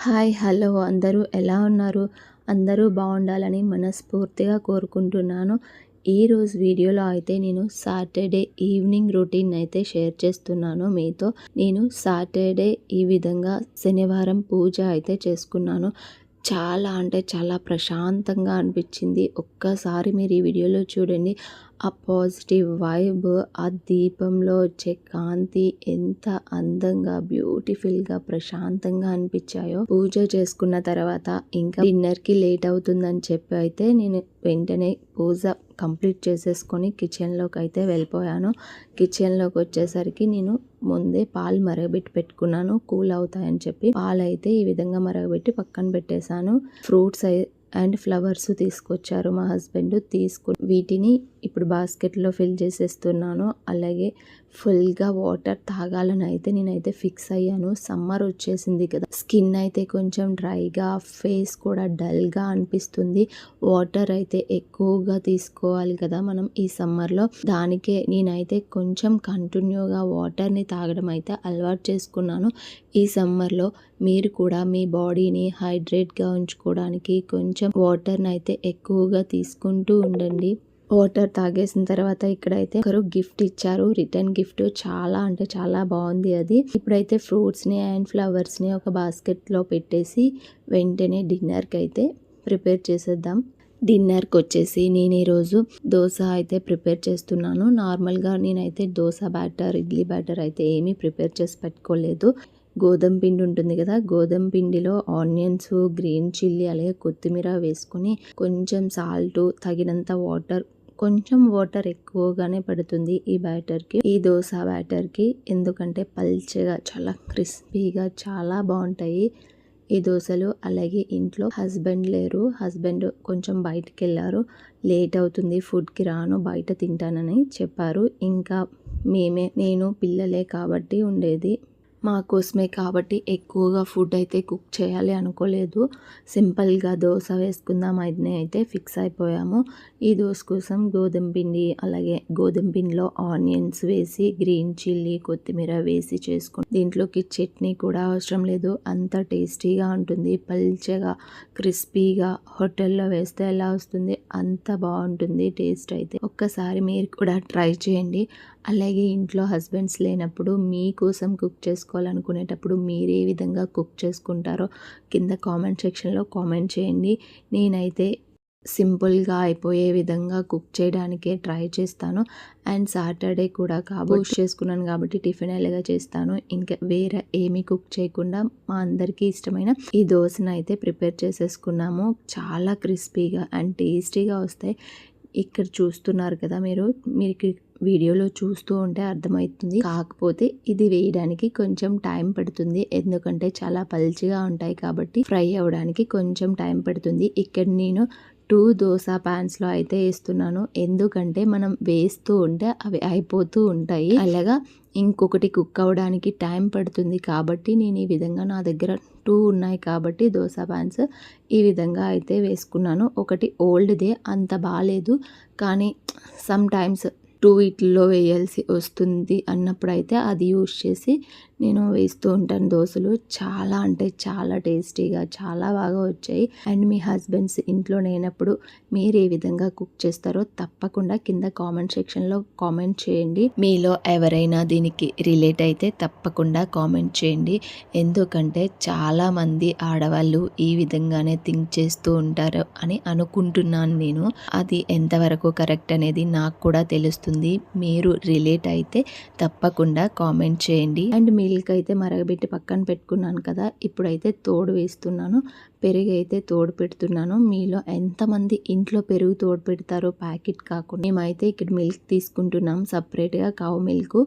Hi hello అందరూ ఎలా ఉన్నారు? అందరూ బాగుండాలని మనస్ఫూర్తిగా కోరుకుంటున్నాను. ఈరోజు వీడియోలో అయితే నేను సాటర్డే ఈవినింగ్ రొటీన్ అయితే షేర్ చేస్తున్నాను మీతో. నేను సాటర్డే ఈ విధంగా శనివారం పూజ అయితే చేసుకున్నాను. చాలా అంటే చాలా ప్రశాంతంగా అనిపించింది. ఒక్కసారి మీరు ఈ వీడియోలో చూడండి. ఆ పాజిటివ్ వైబ్, ఆ దీపంలో వచ్చే కాంతి ఎంత అందంగా బ్యూటిఫుల్గా ప్రశాంతంగా అనిపించాయో. పూజ చేసుకున్న తర్వాత ఇంకా డిన్నర్కి లేట్ అవుతుందని చెప్పి అయితే నేను వెంటనే పూజ కంప్లీట్ చేసేసుకొని కిచెన్లోకి అయితే వెళ్ళిపోయాను. కిచెన్లోకి వచ్చేసరికి నేను ముందే పాలు మరగబెట్టి పెట్టుకున్నాను, కూల్ అవుతాయని చెప్పి. పాలు అయితే ఈ విధంగా మరగబెట్టి పక్కన పెట్టేశాను. ఫ్రూట్స్ అండ్ ఫ్లవర్స్ తీసుకొచ్చారు మా హస్బెండ్. వీటిని ఇప్పుడు బాస్కెట్లో ఫిల్ చేసేస్తున్నాను. అలాగే ఫుల్గా వాటర్ తాగాలని అయితే నేనైతే ఫిక్స్ అయ్యాను. సమ్మర్ వచ్చేసింది కదా, స్కిన్ అయితే కొంచెం డ్రైగా, ఫేస్ కూడా డల్గా అనిపిస్తుంది. వాటర్ అయితే ఎక్కువగా తీసుకోవాలి కదా మనం ఈ సమ్మర్లో. దానికే నేనైతే కొంచెం కంటిన్యూగా వాటర్ని తాగడం అయితే అలవాటు చేసుకున్నాను. ఈ సమ్మర్లో మీరు కూడా మీ బాడీని హైడ్రేట్గా ఉంచుకోవడానికి కొంచెం వాటర్ని అయితే ఎక్కువగా తీసుకుంటూ ఉండండి. వాటర్ తాగేసిన తర్వాత ఇక్కడైతే ఒకరు గిఫ్ట్ ఇచ్చారు, రిటర్న్ గిఫ్ట్. చాలా అంటే చాలా బాగుంది అది. ఇప్పుడైతే ఫ్రూట్స్ని అండ్ ఫ్లవర్స్ని ఒక బాస్కెట్లో పెట్టేసి వెంటనే డిన్నర్కి అయితే ప్రిపేర్ చేసేద్దాం. డిన్నర్కి వచ్చేసి నేను ఈరోజు దోశ అయితే ప్రిపేర్ చేస్తున్నాను. నార్మల్గా నేనైతే దోశ బ్యాటర్, ఇడ్లీ బ్యాటర్ అయితే ఏమీ ప్రిపేర్ చేసి పెట్టుకోలేదు. గోధుమ పిండి ఉంటుంది కదా, గోధుమ పిండిలో ఆనియన్స్, గ్రీన్ చిల్లీ అలాగే కొత్తిమీర వేసుకొని కొంచెం సాల్ట్, తగినంత వాటర్, కొంచెం వాటర్ ఎక్కువగానే పడుతుంది ఈ బ్యాటర్కి, ఈ దోశ బ్యాటర్కి. ఎందుకంటే పల్చగా చాలా క్రిస్పీగా చాలా బాగుంటాయి ఈ దోశలు. అలాగే ఇంట్లో హస్బెండ్ లేరు, హస్బెండ్ కొంచెం బయటికి వెళ్ళారు. లేట్ అవుతుంది, ఫుడ్కి రాను, బయట తింటానని చెప్పారు. ఇంకా నేను పిల్లలే కాబట్టి ఉండేది మా కోసమే కాబట్టి ఎక్కువగా ఫుడ్ అయితే కుక్ చేయాలి అనుకోలేదు. సింపుల్గా దోశ వేసుకుందాం అని అయితే ఫిక్స్ అయిపోయాము. ఈ దోశ కోసం గోధుమ పిండి, అలాగే గోధుమ పిండిలో ఆనియన్స్ వేసి, గ్రీన్ చిల్లీ, కొత్తిమీర వేసి చేసుకుంటాం. దీంట్లోకి చట్నీ కూడా అవసరం లేదు, అంత టేస్టీగా ఉంటుంది. పల్చగా క్రిస్పీగా హోటల్లో వేస్తే ఎలా వస్తుంది అంత బాగుంటుంది టేస్ట్ అయితే. ఒక్కసారి మీరు కూడా ట్రై చేయండి. అలాగే ఇంట్లో హస్బెండ్స్ లేనప్పుడు మీకోసం కుక్ చేసుకోవాలనుకునేటప్పుడు మీరు ఏ విధంగా కుక్ చేసుకుంటారో కింద కామెంట్ సెక్షన్లో కామెంట్ చేయండి. నేనైతే సింపుల్గా అయిపోయే విధంగా కుక్ చేయడానికే ట్రై చేస్తాను. అండ్ సాటర్డే కూడా కాబట్టి చేసుకున్నాను కాబట్టి టిఫిన్ ఎలాగా చేస్తాను, ఇంకా వేరే ఏమీ కుక్ చేయకుండా మా అందరికీ ఇష్టమైన ఈ దోశను అయితే ప్రిపేర్ చేసేసుకున్నాము. చాలా క్రిస్పీగా అండ్ టేస్టీగా వస్తాయి. ఇక్కడ చూస్తున్నారు కదా, మీకు వీడియోలో చూస్తూ ఉంటే అర్థమవుతుంది. కాకపోతే ఇది వేయడానికి కొంచెం టైం పడుతుంది, ఎందుకంటే చాలా పల్చిగా ఉంటాయి కాబట్టి ఫ్రై అవ్వడానికి కొంచెం టైం పడుతుంది. ఇక్కడ నేను 2 దోశ ప్యాన్స్లో అయితే వేస్తున్నాను, ఎందుకంటే మనం వేస్తూ ఉంటే అవి అయిపోతూ ఉంటాయి. అలాగా ఇంకొకటి కుక్ అవ్వడానికి టైం పడుతుంది కాబట్టి నేను ఈ విధంగా, నా దగ్గర 2 ఉన్నాయి కాబట్టి దోశ ప్యాన్స్ ఈ విధంగా అయితే వేసుకున్నాను. ఒకటి ఓల్డ్దే, అంత బాగాలేదు, కానీ సమ్ టైమ్స్ 2 ఇట్లో వేయాల్సి వస్తుంది అన్నప్పుడు అయితే అది యూజ్ చేసి నేను వేస్తూ ఉంటాను దోశలు. చాలా అంటే చాలా టేస్టీగా చాలా బాగా వచ్చాయి. అండ్ మీ హస్బెండ్స్ ఇంట్లో లేనప్పుడు మీరు ఏ విధంగా కుక్ చేస్తారో తప్పకుండా కింద కామెంట్ సెక్షన్లో కామెంట్ చేయండి. మీలో ఎవరైనా దీనికి రిలేట్ అయితే తప్పకుండా కామెంట్ చేయండి. ఎందుకంటే చాలామంది ఆడవాళ్ళు ఈ విధంగానే థింక్ చేస్తూ ఉంటారు అని అనుకుంటున్నాను నేను. అది ఎంతవరకు కరెక్ట్ అనేది నాకు కూడా తెలుస్తుంది. మీరు రిలేట్ అయితే తప్పకుండా కామెంట్ చేయండి. అండ్ మిల్క్ అయితే మరగబెట్టి పక్కన పెట్టుకున్నాను కదా, ఇప్పుడైతే తోడు వేస్తున్నాను. పెరుగు అయితే తోడు పెడుతున్నాను. మీలో ఎంతమంది ఇంట్లో పెరుగు తోడు పెడతారో ప్యాకెట్ కాకుండా, మేమైతే ఇక్కడ మిల్క్ తీసుకుంటున్నాం సపరేట్గా, కౌ మిల్క్.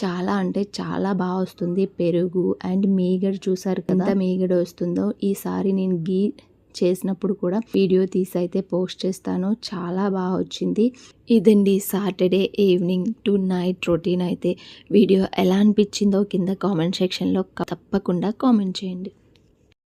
చాలా అంటే చాలా బాగా వస్తుంది పెరుగు. అండ్ మీగడ చూసారు కదా, ఎంత మీగడ వస్తుందో. ఈసారి నేను గీ చేసినప్పుడు కూడా వీడియో తీసి అయితే పోస్ట్ చేస్తాను. చాలా బాగా వచ్చింది. ఇదండి Saturday evening to night routine అయితే. వీడియో ఎలా అనిపించిందో కింద కామెంట్ సెక్షన్లో తప్పకుండా కామెంట్ చేయండి.